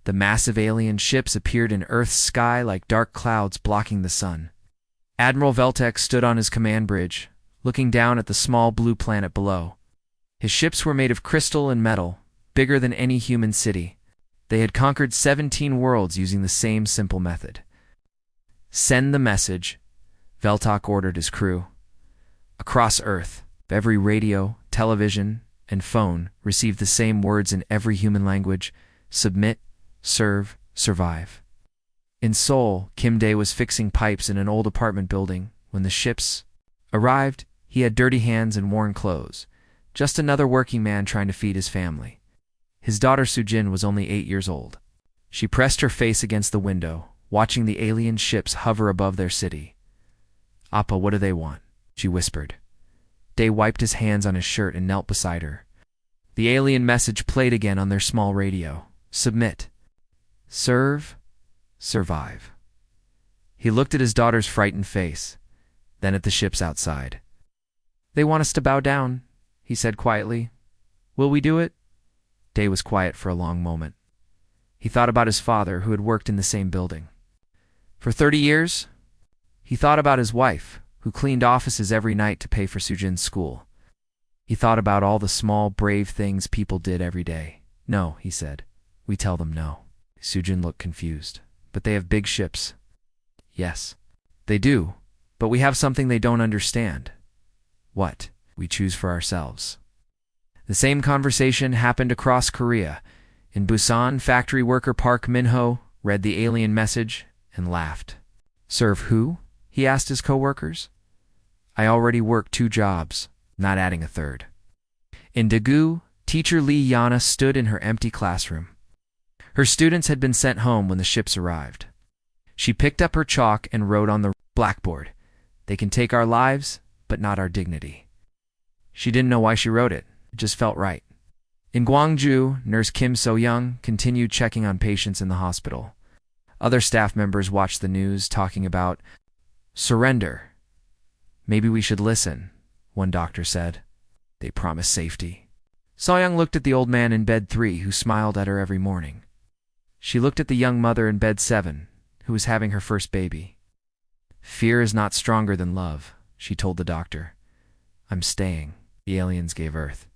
The massive alien ships appeared in Earth's sky like dark clouds blocking the sun. Admiral Veltek stood on his command bridge, looking down at the small blue planet below. His ships were made of crystal and metal, bigger than any human city. They had conquered 17 worlds using the same simple method. "Send the message," Veltok ordered his crew. Across Earth, every radio, television, and phone received the same words in every human language: submit, serve, survive. In Seoul, Kim Dae was fixing pipes in an old apartment building. When the ships arrived, he had dirty hands and worn clothes. Just another working man trying to feed his family. His daughter Sujin was only 8 years old. She pressed her face against the window, watching the alien ships hover above their city. "Appa, what do they want?" she whispered. Dae wiped his hands on his shirt and knelt beside her. The alien message played again on their small radio. Submit. Serve. Survive. He looked at his daughter's frightened face, then at the ships outside. "They want us to bow down," he said quietly. "Will we do it?" Dae was quiet for a long moment. He thought about his father, who had worked in the same building for 30 years. He thought about his wife, who cleaned offices every night to pay for Sujin's school. He thought about all the small, brave things people did every day. "No," he said. "We tell them no." Sujin looked confused. "But they have big ships." "Yes, they do, but we have something they don't understand." "What?" "We choose for ourselves." The same conversation happened across Korea. In Busan, factory worker Park Min-ho read the alien message and laughed. "Serve who?" he asked his co-workers. "I already work 2 jobs, not adding a third." In Daegu, teacher Lee Yana stood in her empty classroom. Her students had been sent home when the ships arrived. She picked up her chalk and wrote on the blackboard, "They can take our lives, but not our dignity." She didn't know why she wrote it. It just felt right. In Gwangju, nurse Kim So-young continued checking on patients in the hospital. Other staff members watched the news, talking about surrender. "Maybe we should listen," one doctor said. "They promise safety." So-young looked at the old man in bed 3 who smiled at her every morning. She looked at the young mother in bed 7 who was having her first baby. "Fear is not stronger than love," she told the doctor. "I'm staying." The aliens gave Earth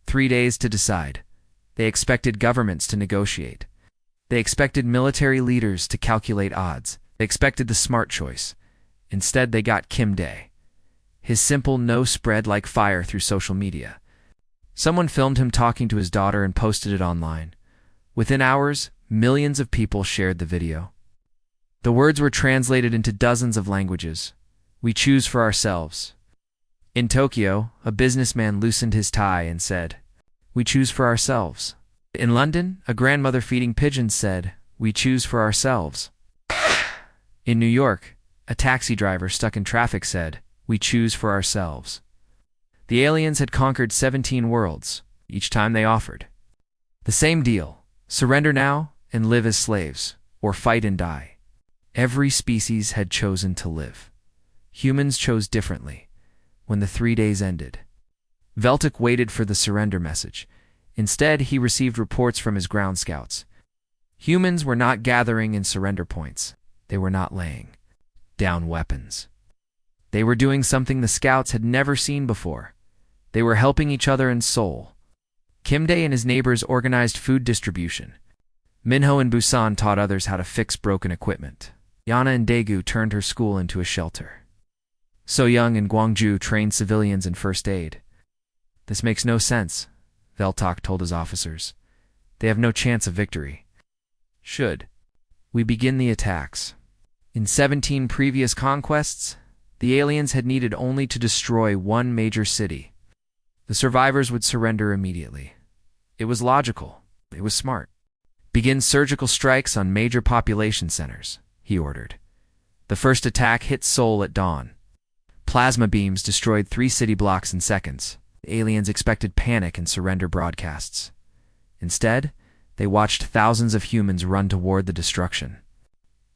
3 days to decide. They expected governments to negotiate. They expected military leaders to calculate odds. They expected the smart choice. Instead, they got Kim Dae. His simple no spread like fire through social media. Someone filmed him talking to his daughter and posted it online. Within hours, millions of people shared the video. The words were translated into dozens of languages. "We choose for ourselves." In Tokyo, a businessman loosened his tie and said, "We choose for ourselves." In London, a grandmother feeding pigeons said, "We choose for ourselves." In New York, a taxi driver stuck in traffic said, "We choose for ourselves." The aliens had conquered 17 worlds, each time they offered the same deal: surrender now and live as slaves, or fight and die. Every species had chosen to live. Humans chose differently. When the 3 days ended, Veltok waited for the surrender message. Instead, he received reports from his ground scouts. Humans were not gathering in surrender points. They were not laying down weapons. They were doing something the scouts had never seen before. They were helping each other in Seoul. Kim Dae and his neighbors organized food distribution. Minho in Busan taught others how to fix broken equipment. Yana in Daegu turned her school into a shelter. So-young in Gwangju trained civilians in first aid. "This makes no sense," Veltok told his officers. "They have no chance of victory. Should we begin the attacks?" In 17 previous conquests, the aliens had needed only to destroy one major city. The survivors would surrender immediately. It was logical. It was smart. "Begin surgical strikes on major population centers," he ordered. The first attack hit Seoul at dawn. Plasma beams destroyed 3 city blocks in seconds. The aliens expected panic and surrender broadcasts. Instead, they watched thousands of humans run toward the destruction.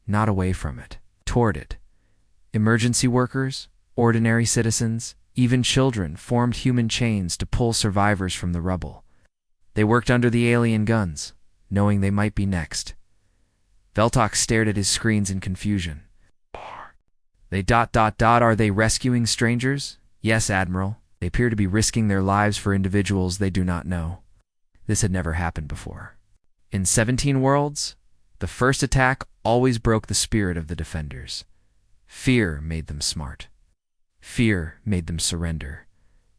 Not away from it, toward it. Emergency workers, ordinary citizens, even children formed human chains to pull survivors from the rubble. They worked under the alien guns, knowing they might be next. Veltok stared at his screens in confusion. They ... Are they rescuing strangers? Yes, Admiral. They appear to be risking their lives for individuals they do not know. This had never happened before. In 17 worlds, the first attack always broke the spirit of the defenders. Fear made them smart. Fear made them surrender.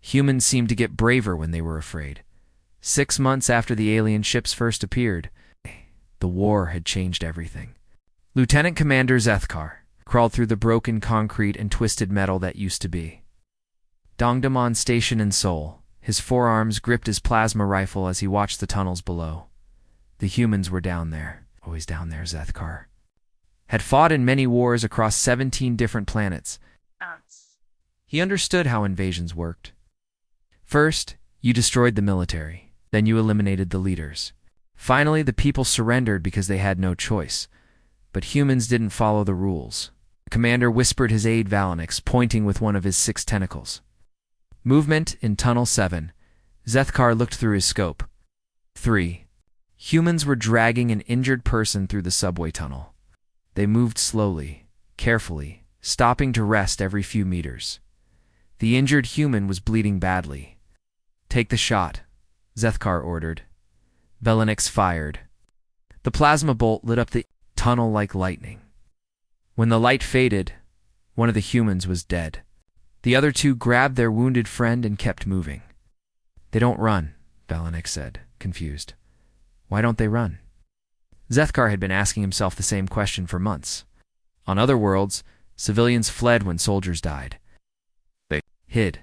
Humans seemed to get braver when they were afraid. 6 months after the alien ships first appeared, the war had changed everything. Lieutenant Commander Zethkar crawled through the broken concrete and twisted metal that used to be. Dongdamon station in Seoul, his forearms gripped his plasma rifle as he watched the tunnels below. The humans were down there, always down there, Zethkar. Had fought in many wars across 17 different planets. He understood how invasions worked. First, you destroyed the military. Then you eliminated the leaders. Finally, the people surrendered because they had no choice. But humans didn't follow the rules. The commander whispered his aide Valinix, pointing with one of his 6 tentacles. Movement in Tunnel 7. Zethkar looked through his scope. 3. Humans were dragging an injured person through the subway tunnel. They moved slowly, carefully, stopping to rest every few meters. The injured human was bleeding badly. Take the shot, Zethkar ordered. Valinix fired. The plasma bolt lit up the tunnel like lightning. When the light faded, one of the humans was dead. The other 2 grabbed their wounded friend and kept moving. They don't run, Valinix said, confused. Why don't they run? Zethkar had been asking himself the same question for months. On other worlds, civilians fled when soldiers died. They hid.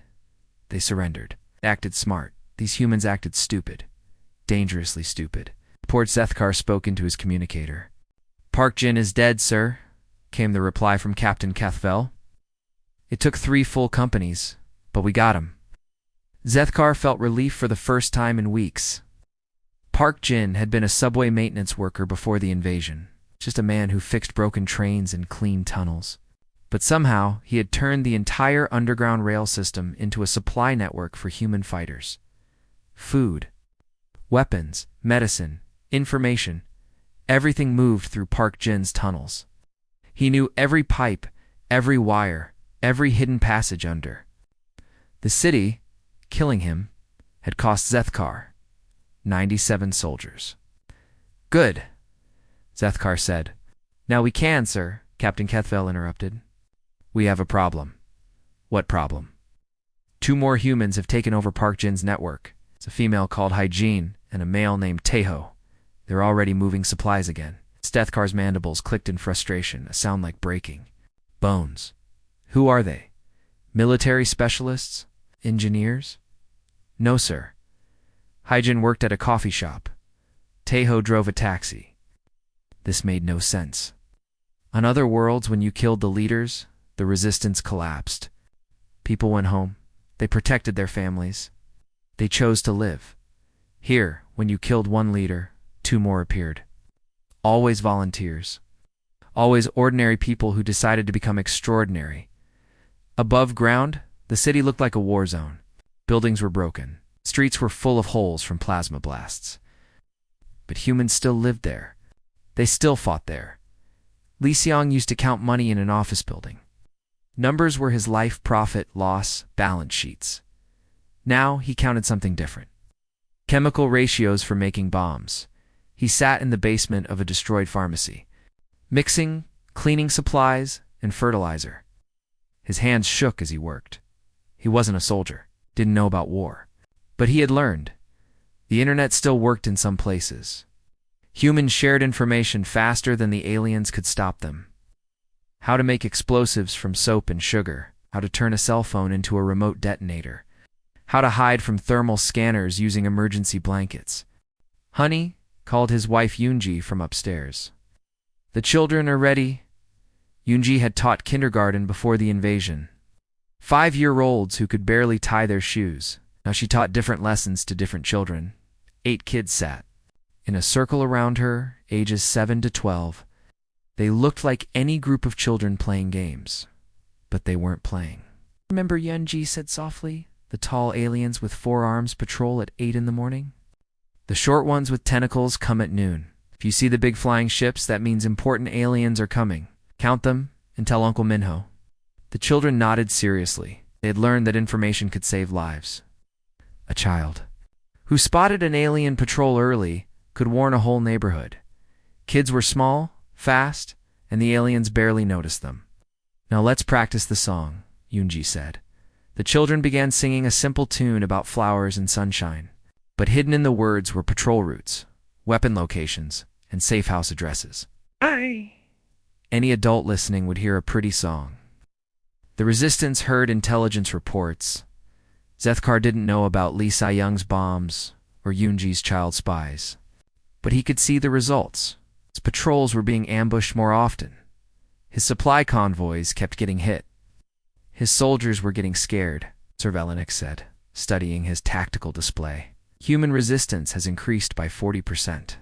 They surrendered. They acted smart. These humans acted stupid. Dangerously stupid. Port Zethkar spoke into his communicator. Park Jin is dead, sir, came the reply from Captain Cathvel. It took 3 full companies, but we got him. Zethkar felt relief for the first time in weeks. Park Jin had been a subway maintenance worker before the invasion, just a man who fixed broken trains and cleaned tunnels. But somehow, he had turned the entire underground rail system into a supply network for human fighters. Food, weapons, medicine, information, everything moved through Park Jin's tunnels. He knew every pipe, every wire, every hidden passage under. The city, killing him, had cost Zethkar 97 soldiers. Good, Zethkar said. Now we can, sir, Captain Kethvel interrupted. We have a problem. What problem? 2 more humans have taken over Park Jin's network. It's a female called Hygiene and a male named Teho. They're already moving supplies again. Zethkar's mandibles clicked in frustration, a sound like breaking. Bones. Who are they? Military specialists? Engineers? No, sir. Hygiene worked at a coffee shop. Teho drove a taxi. This made no sense. On other worlds, when you killed the leaders, the resistance collapsed. People went home. They protected their families. They chose to live. Here, when you killed one leader, 2 more appeared. Always volunteers. Always ordinary people who decided to become extraordinary. Above ground, the city looked like a war zone. Buildings were broken. Streets were full of holes from plasma blasts. But humans still lived there. They still fought there. Li Xiang used to count money in an office building. Numbers were his life, profit, loss, balance sheets. Now he counted something different. Chemical ratios for making bombs. He sat in the basement of a destroyed pharmacy, mixing, cleaning supplies, and fertilizer. His hands shook as he worked. He wasn't a soldier, didn't know about war. But he had learned. The internet still worked in some places. Humans shared information faster than the aliens could stop them. How to make explosives from soap and sugar. How to turn a cell phone into a remote detonator. How to hide from thermal scanners using emergency blankets. Honey called his wife Yoonji from upstairs. The children are ready. Yoonji had taught kindergarten before the invasion. 5-year-olds who could barely tie their shoes. Now she taught different lessons to different children. 8 kids sat in a circle around her, ages 7 to 12. They looked like any group of children playing games, but they weren't playing. Remember, Yoonji said softly, the tall aliens with 4 arms patrol at 8 in the morning? The short ones with tentacles come at noon. If you see the big flying ships, that means important aliens are coming. Count them and tell Uncle Minho." The children nodded seriously. They had learned that information could save lives. A child who spotted an alien patrol early could warn a whole neighborhood. Kids were small, fast, and the aliens barely noticed them. "Now let's practice the song," Yunji said. The children began singing a simple tune about flowers and sunshine, but hidden in the words were patrol routes, weapon locations, and safe house addresses. Any adult listening would hear a pretty song. The Resistance heard intelligence reports. Zethkar didn't know about Lee Sai-young's bombs or Yunji's child spies, but he could see the results. His patrols were being ambushed more often. His supply convoys kept getting hit. His soldiers were getting scared, Sir Velenik said, studying his tactical display. "Human resistance has increased by 40%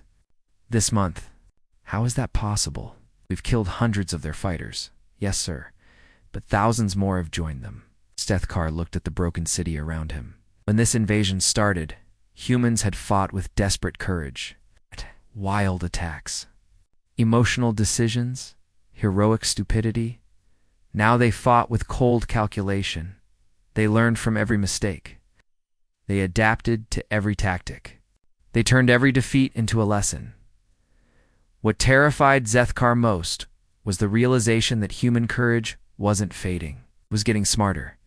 this month." "How is that possible? We've killed hundreds of their fighters." "Yes, sir, but thousands more have joined them." Zethkar looked at the broken city around him. When this invasion started, humans had fought with desperate courage. Wild attacks, emotional decisions, heroic stupidity. Now they fought with cold calculation. They learned from every mistake. They adapted to every tactic. They turned every defeat into a lesson. What terrified Zethkar most was the realization that human courage wasn't fading. It was getting smarter.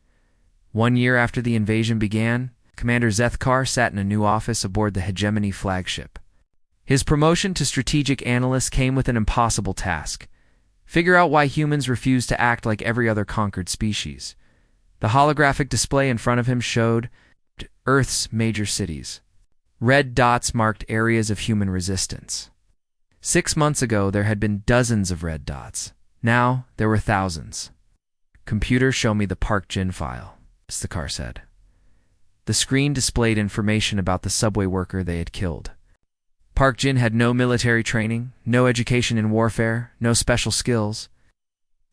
1 year after the invasion began, Commander Zethkar sat in a new office aboard the Hegemony flagship. His promotion to strategic analyst came with an impossible task: figure out why humans refuse to act like every other conquered species. The holographic display in front of him showed Earth's major cities. Red dots marked areas of human resistance. 6 months ago, there had been dozens of red dots. Now, there were thousands. "Computer, show me the Park Jin file," Zethkar said. The screen displayed information about the subway worker they had killed. Park Jin had no military training, no education in warfare, no special skills.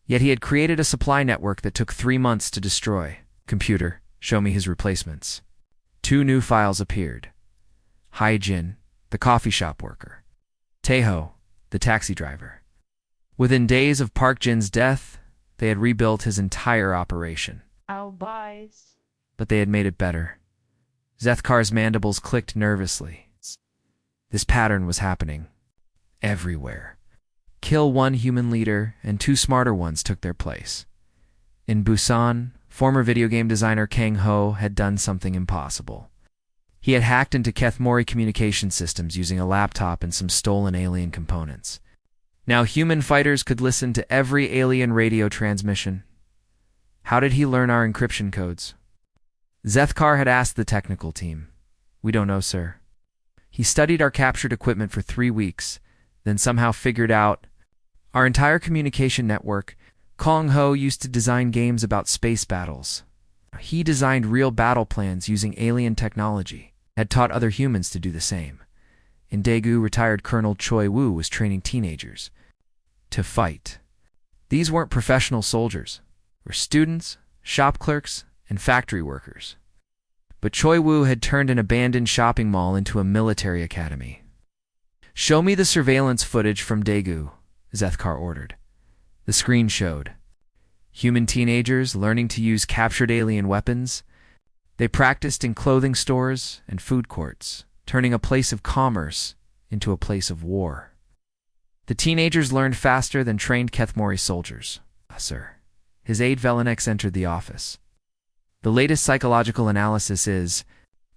Yet he had created a supply network that took 3 months to destroy. "Computer, show me his replacements." 2 new files appeared. Hai Jin, the coffee shop worker. Taeho, the taxi driver. Within days of Park Jin's death, they had rebuilt his entire operation. But they had made it better. Zethkar's mandibles clicked nervously. This pattern was happening everywhere. Kill 1 human leader, and 2 smarter ones took their place. In Busan, former video game designer Kang Ho had done something impossible. He had hacked into Kethmori communication systems using a laptop and some stolen alien components. Now human fighters could listen to every alien radio transmission. How did he learn our encryption codes? Zethkar had asked the technical team. "We don't know, sir." He studied our captured equipment for 3 weeks, then somehow figured out our entire communication network. Kang Ho used to design games about space battles. He designed real battle plans using alien technology, had taught other humans to do the same. In Daegu, retired Colonel Choi Woo was training teenagers to fight. These weren't professional soldiers. They were students, shop clerks, and factory workers. But Choi Woo had turned an abandoned shopping mall into a military academy. "Show me the surveillance footage from Daegu," Zethkar ordered. The screen showed human teenagers learning to use captured alien weapons. They practiced in clothing stores and food courts, turning a place of commerce into a place of war. The teenagers learned faster than trained Kethmori soldiers. "Sir." His aide Velenex entered the office. "The latest psychological analysis is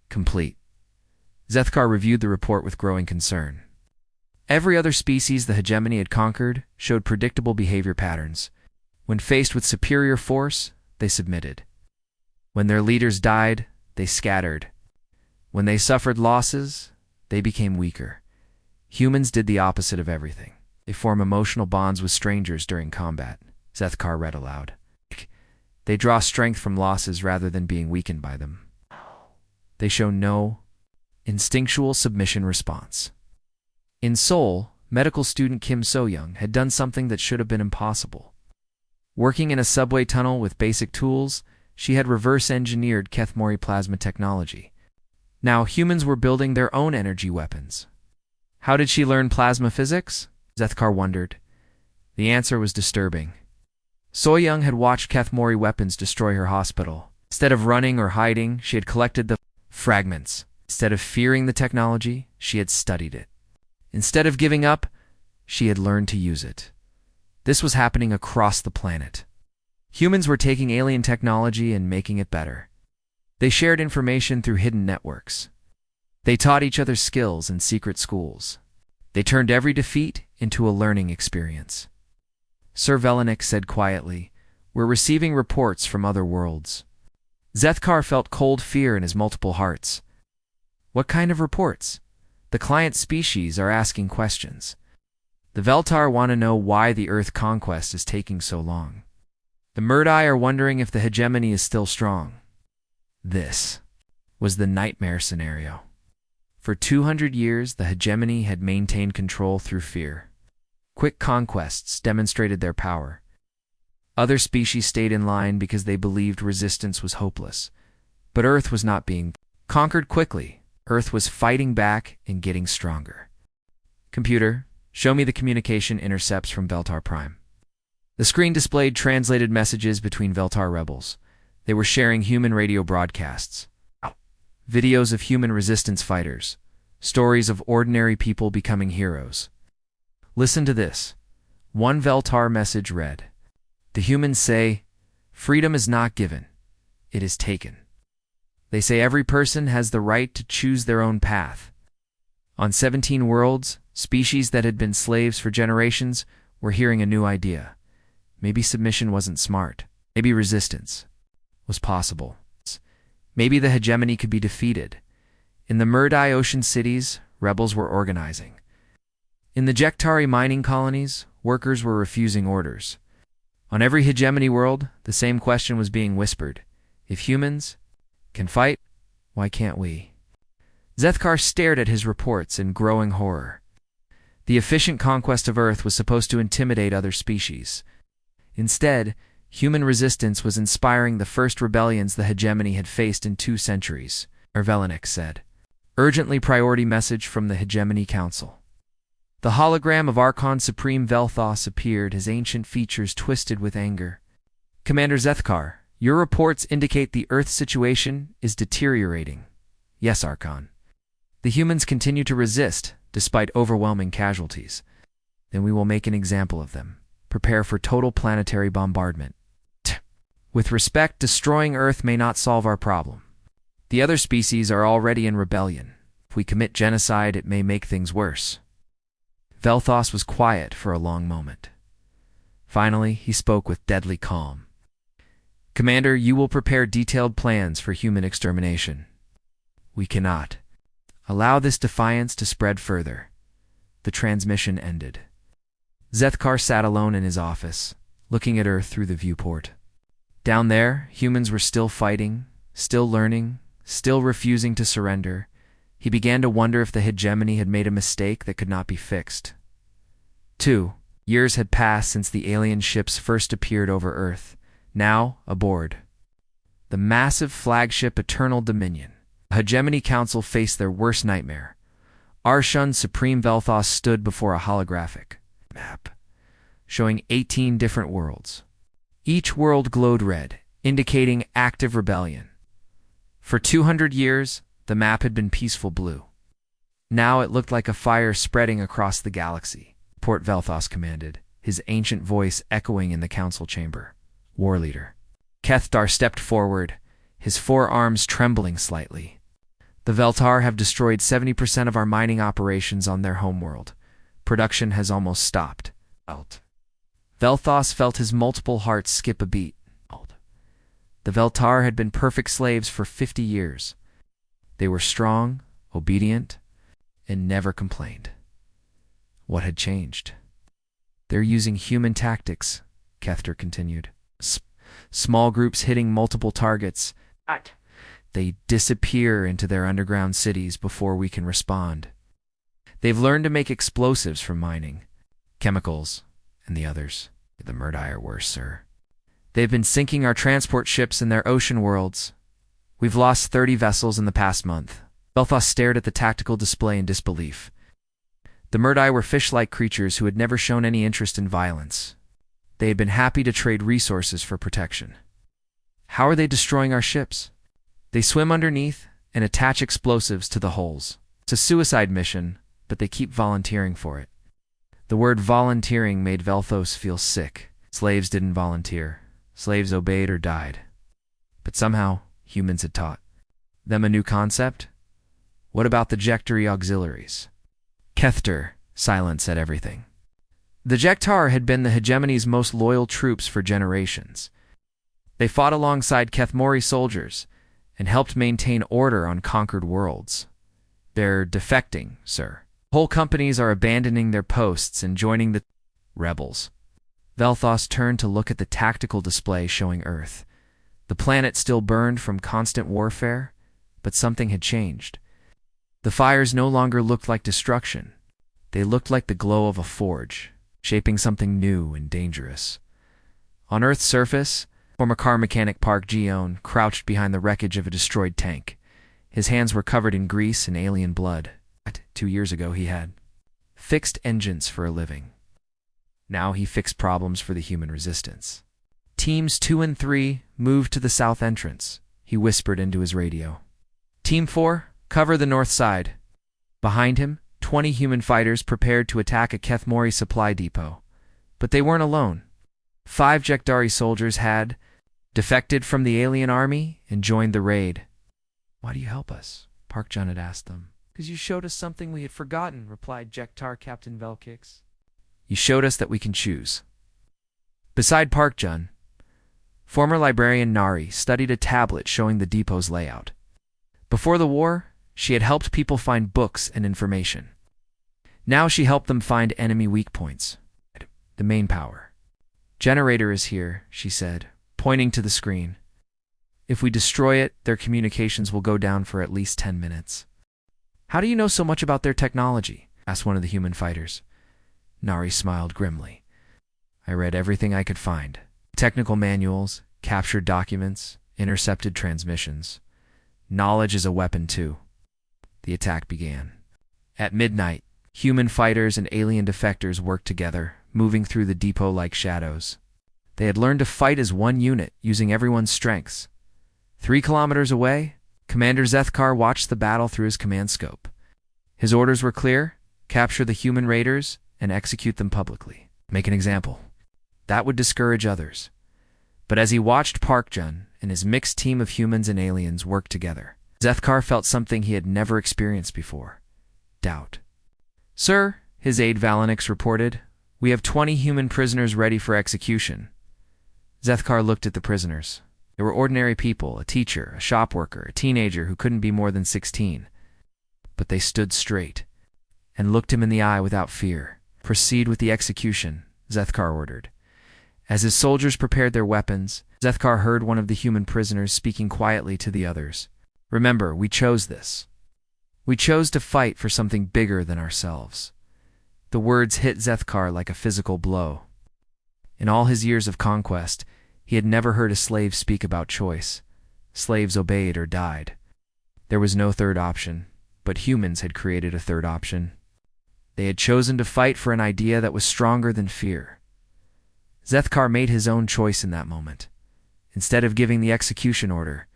complete." Zethkar reviewed the report with growing concern. Every other species the hegemony had conquered showed predictable behavior patterns. When faced with superior force, they submitted. When their leaders died, they scattered. When they suffered losses, they became weaker. Humans did the opposite of everything. They form emotional bonds with strangers during combat, Zethkar read aloud. They draw strength from losses rather than being weakened by them. They show no instinctual submission response. In Seoul, medical student Kim So-young had done something that should have been impossible. Working in a subway tunnel with basic tools, she had reverse-engineered Kethmori plasma technology. Now humans were building their own energy weapons. How did she learn plasma physics? Zethkar wondered. The answer was disturbing. Soyoung had watched Kethmori weapons destroy her hospital. Instead of running or hiding, she had collected the fragments. Instead of fearing the technology, she had studied it. Instead of giving up, she had learned to use it. This was happening across the planet. Humans were taking alien technology and making it better. They shared information through hidden networks. They taught each other skills in secret schools. They turned every defeat into a learning experience. Sir Velenik said quietly, "We're receiving reports from other worlds." Zethkar felt cold fear in his multiple hearts. What kind of reports? The client species are asking questions. The Veltar want to know why the Earth conquest is taking so long. The Murdai are wondering if the hegemony is still strong. This was the nightmare scenario. For 200 years, the hegemony had maintained control through fear. Quick conquests demonstrated their power. Other species stayed in line because they believed resistance was hopeless. But Earth was not being conquered quickly. Earth was fighting back and getting stronger. Computer, show me the communication intercepts from Veltar Prime. The screen displayed translated messages between Veltar rebels. They were sharing human radio broadcasts. Videos of human resistance fighters. Stories of ordinary people becoming heroes. Listen to this. One Veltar message read, "The humans say, freedom is not given, it is taken. They say every person has the right to choose their own path. On 17 worlds, species that had been slaves for generations were hearing a new idea. Maybe submission wasn't smart. Maybe resistance was possible. Maybe the hegemony could be defeated. In the Murdai ocean cities, rebels were organizing. In the Jektari mining colonies, workers were refusing orders. On every hegemony world, the same question was being whispered. If humans can fight, why can't we?" Zethkar stared at his reports in growing horror. The efficient conquest of Earth was supposed to intimidate other species. Instead, human resistance was inspiring the first rebellions the hegemony had faced in 2 centuries, Velenik said. Urgently priority message from the Hegemony Council. The hologram of Archon Supreme Velthos appeared, his ancient features twisted with anger. "Commander Zethkar, your reports indicate the Earth situation is deteriorating." "Yes, Archon. The humans continue to resist, despite overwhelming casualties. Then we will make an example of them. Prepare for total planetary bombardment. With respect, destroying Earth may not solve our problem. The other species are already in rebellion. If we commit genocide, it may make things worse." Velthos was quiet for a long moment. Finally, he spoke with deadly calm. "Commander, you will prepare detailed plans for human extermination. We cannot allow this defiance to spread further." The transmission ended. Zethkar sat alone in his office, looking at Earth through the viewport. Down there, humans were still fighting, still learning, still refusing to surrender. He began to wonder if the hegemony had made a mistake that could not be fixed. 2 years had passed since the alien ships first appeared over Earth. Now, aboard the massive flagship Eternal Dominion, the Hegemony Council faced their worst nightmare. Arshun Supreme Velthos stood before a holographic map, showing 18 different worlds. Each world glowed red, indicating active rebellion. For 200 years, the map had been peaceful blue. Now it looked like a fire spreading across the galaxy. Port Velthos commanded, his ancient voice echoing in the council chamber. "War leader." Kethdar stepped forward, his 4 arms trembling slightly. "The Veltar have destroyed 70% of our mining operations on their homeworld. Production has almost stopped." Velthos felt his multiple hearts skip a beat. The Veltar had been perfect slaves for 50 years. They were strong, obedient, and never complained. What had changed? "They're using human tactics," Kethdar continued. Small groups hitting multiple targets. They disappear into their underground cities before we can respond. They've learned to make explosives from mining, chemicals, and the others. The Murdai are worse, sir. They've been sinking our transport ships in their ocean worlds. We've lost 30 vessels in the past month." Velthos stared at the tactical display in disbelief. The Murdi were fish-like creatures who had never shown any interest in violence. They had been happy to trade resources for protection. How are they destroying our ships? They swim underneath and attach explosives to the hulls. It's a suicide mission, but they keep volunteering for it. The word volunteering made Velthos feel sick. Slaves didn't volunteer. Slaves obeyed or died. But somehow, humans had taught them a new concept. What about the Jectari auxiliaries? Kethter, silence said everything. The Jektar had been the hegemony's most loyal troops for generations. They fought alongside Kethmori soldiers and helped maintain order on conquered worlds. They're defecting, sir. Whole companies are abandoning their posts and joining the rebels. Velthos turned to look at the tactical display showing Earth. The planet still burned from constant warfare, but something had changed. The fires no longer looked like destruction. They looked like the glow of a forge, shaping something new and dangerous. On Earth's surface, former car mechanic Park Ji-on crouched behind the wreckage of a destroyed tank. His hands were covered in grease and alien blood. 2 years ago he had fixed engines for a living. Now he fixed problems for the human resistance. Teams 2 and 3 moved to the south entrance, he whispered into his radio. Team 4, cover the north side. Behind him, 20 human fighters prepared to attack a Kethmori supply depot. But they weren't alone. 5 Jekdari soldiers had defected from the alien army and joined the raid. Why do you help us? Park Jun had asked them. Because you showed us something we had forgotten, replied Jektar Captain Velkix. You showed us that we can choose. Beside Park Jun, former librarian Nari studied a tablet showing the depot's layout. Before the war, she had helped people find books and information. Now she helped them find enemy weak points. The main power. Generator is here, she said, pointing to the screen. If we destroy it, their communications will go down for at least 10 minutes. How do you know so much about their technology? Asked one of the human fighters. Nari smiled grimly. I read everything I could find. Technical manuals, captured documents, intercepted transmissions. Knowledge is a weapon too. The attack began. At midnight, human fighters and alien defectors worked together, moving through the depot like shadows. They had learned to fight as one unit, using everyone's strengths. 3 kilometers away, Commander Zethkar watched the battle through his command scope. His orders were clear: capture the human raiders and execute them publicly. Make an example. That would discourage others. But as he watched Park Jun and his mixed team of humans and aliens work together, Zethkar felt something he had never experienced before: doubt. Sir, his aide Valinix reported, we have 20 human prisoners ready for execution. Zethkar looked at the prisoners. They were ordinary people, a teacher, a shop worker, a teenager who couldn't be more than 16. But they stood straight and looked him in the eye without fear. Proceed with the execution, Zethkar ordered. As his soldiers prepared their weapons, Zethkar heard one of the human prisoners speaking quietly to the others. Remember, we chose this. We chose to fight for something bigger than ourselves. The words hit Zethkar like a physical blow. In all his years of conquest, he had never heard a slave speak about choice. Slaves obeyed or died. There was no third option, but humans had created a third option. They had chosen to fight for an idea that was stronger than fear. Zethkar made his own choice in that moment. Instead of giving the execution order,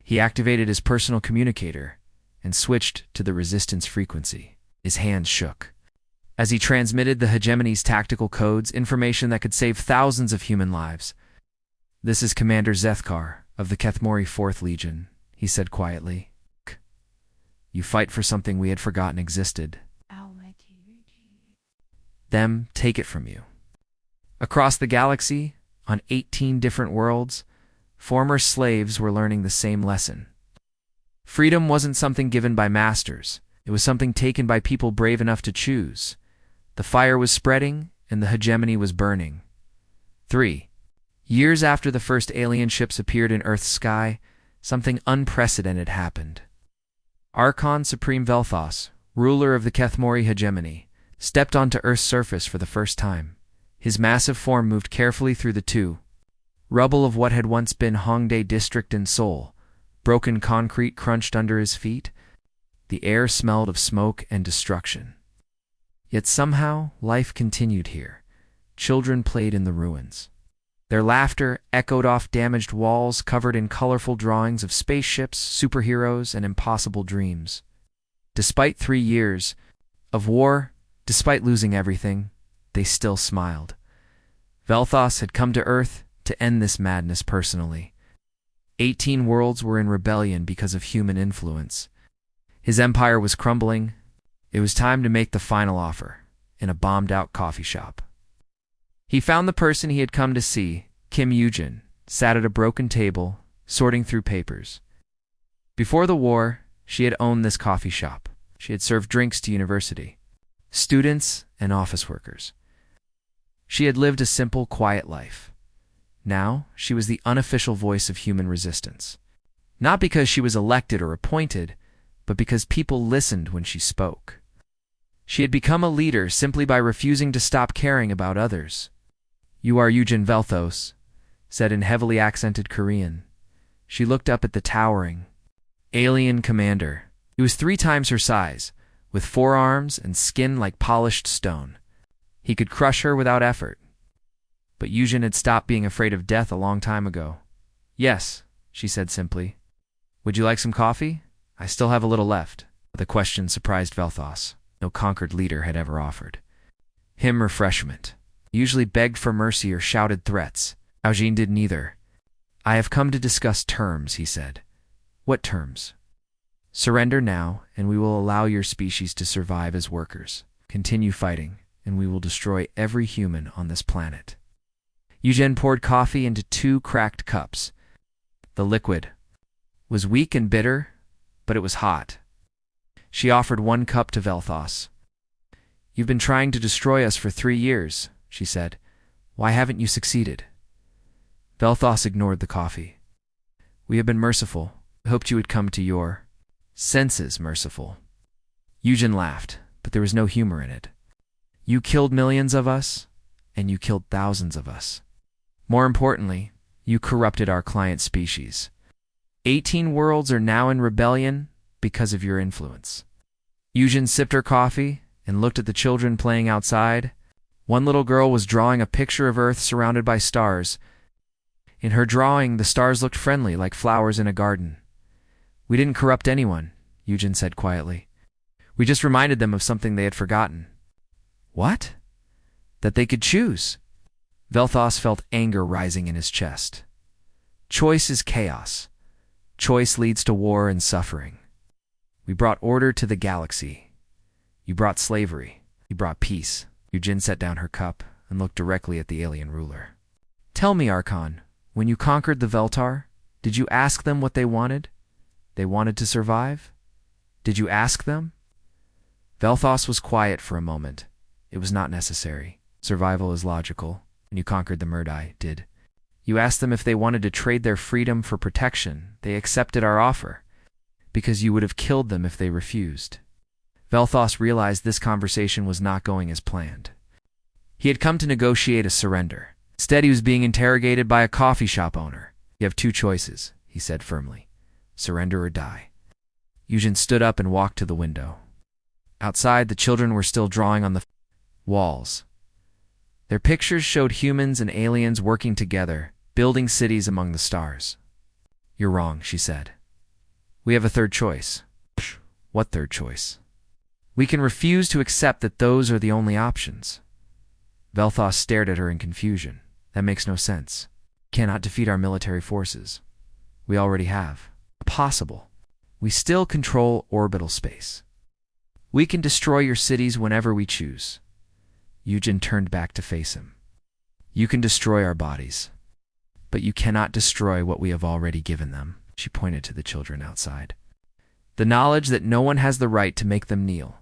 he activated his personal communicator and switched to the resistance frequency. His hands shook as he transmitted the hegemony's tactical codes, information that could save thousands of human lives. This is Commander Zethkar of the Kethmori 4th Legion, he said quietly. You fight for something we had forgotten existed. Them take it from you. Across the galaxy, on 18 different worlds, former slaves were learning the same lesson. Freedom wasn't something given by masters. It was something taken by people brave enough to choose. The fire was spreading, and the hegemony was burning. 3. Years after the first alien ships appeared in Earth's sky, something unprecedented happened. Archon Supreme Velthos, ruler of the Kethmori hegemony, stepped onto Earth's surface for the first time. His massive form moved carefully through the rubble of what had once been Hongdae District in Seoul. Broken concrete crunched under his feet. The air smelled of smoke and destruction. Yet somehow, life continued here. Children played in the ruins. Their laughter echoed off damaged walls covered in colorful drawings of spaceships, superheroes, and impossible dreams. Despite 3 years of war, despite losing everything, they still smiled. Vel'Thos had come to Earth to end this madness personally. 18 worlds were in rebellion because of human influence. His empire was crumbling. It was time to make the final offer, in a bombed-out coffee shop. He found the person he had come to see, Kim Yujin, sat at a broken table, sorting through papers. Before the war, she had owned this coffee shop. She had served drinks to university, students, and office workers. She had lived a simple, quiet life. Now, she was the unofficial voice of human resistance. Not because she was elected or appointed, but because people listened when she spoke. She had become a leader simply by refusing to stop caring about others. "You are Yujin Vel'Thos," said in heavily accented Korean. She looked up at the towering alien commander. He was 3 times her size, with 4 arms and skin like polished stone. He could crush her without effort. But Yujin had stopped being afraid of death a long time ago. "Yes," she said simply. "Would you like some coffee? I still have a little left." The question surprised Vel'Thos. No conquered leader had ever offered him refreshment. He usually begged for mercy or shouted threats. Aujin did neither. "I have come to discuss terms," he said. "What terms?" "Surrender now, and we will allow your species to survive as workers. Continue fighting, and we will destroy every human on this planet." Yujin poured coffee into 2 cracked cups. The liquid was weak and bitter, but it was hot. She offered 1 cup to Vel'Thos. "You've been trying to destroy us for 3 years," she said. "Why haven't you succeeded?" Vel'Thos ignored the coffee. "We have been merciful. I hoped you would come to your senses merciful." Yujin laughed, but there was no humor in it. "You killed millions of us, and you killed thousands of us. More importantly, you corrupted our client species. 18 worlds are now in rebellion because of your influence." Yujin sipped her coffee and looked at the children playing outside. One little girl was drawing a picture of Earth surrounded by stars. In her drawing, the stars looked friendly, like flowers in a garden. "We didn't corrupt anyone," Yujin said quietly. "We just reminded them of something they had forgotten." "What?" "That they could choose." Vel'Thos felt anger rising in his chest. Choice is chaos. Choice leads to war and suffering. We brought order to the galaxy. You brought slavery. You brought peace. Yujin set down her cup and looked directly at the alien ruler. "Tell me, Archon, when you conquered the Veltar, did you ask them what they wanted? They wanted to survive? Did you ask them?" Vel'Thos was quiet for a moment. "It was not necessary. Survival is logical. When you conquered the Murdai, did you ask them if they wanted to trade their freedom for protection? They accepted our offer, because you would have killed them if they refused." Vel'Thos realized this conversation was not going as planned. He had come to negotiate a surrender. Instead, he was being interrogated by a coffee shop owner. "You have 2 choices," he said firmly. "Surrender or die." Yujin stood up and walked to the window. Outside, the children were still drawing on the walls. Their pictures showed humans and aliens working together, building cities among the stars. "You're wrong," she said. "We have a 3rd choice." "What 3rd choice?" "We can refuse to accept that those are the only options." Vel'Thos stared at her in confusion. "That makes no sense. We cannot defeat our military forces. We already have. Impossible. We still control orbital space. We can destroy your cities whenever we choose." Yujin turned back to face him. "You can destroy our bodies, but you cannot destroy what we have already given them." She pointed to the children outside. "The knowledge that no one has the right to make them kneel."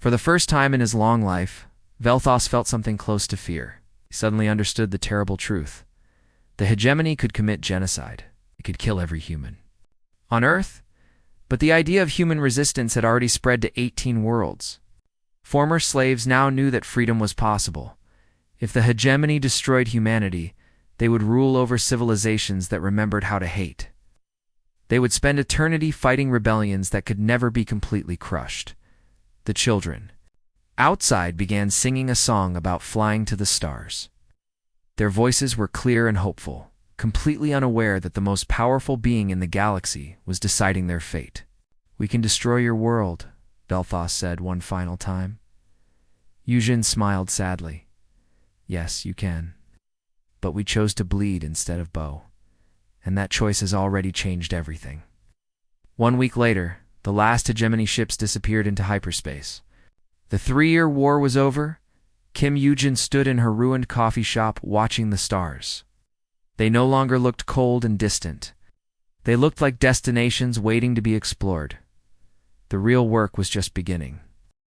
For the first time in his long life, Vel'Thos felt something close to fear. He suddenly understood the terrible truth. The hegemony could commit genocide. It could kill every human on Earth, but the idea of human resistance had already spread to 18 worlds. Former slaves now knew that freedom was possible. If the hegemony destroyed humanity, they would rule over civilizations that remembered how to hate. They would spend eternity fighting rebellions that could never be completely crushed. The children, outside began singing a song about flying to the stars. Their voices were clear and hopeful, completely unaware that the most powerful being in the galaxy was deciding their fate. "We can destroy your world," Belthos said one final time. Yujin smiled sadly. "Yes, you can. But we chose to bleed instead of bow, and that choice has already changed everything." 1 week later, the last hegemony ships disappeared into hyperspace. The 3-year war was over. Kim Yujin stood in her ruined coffee shop watching the stars. They no longer looked cold and distant. They looked like destinations waiting to be explored. The real work was just beginning.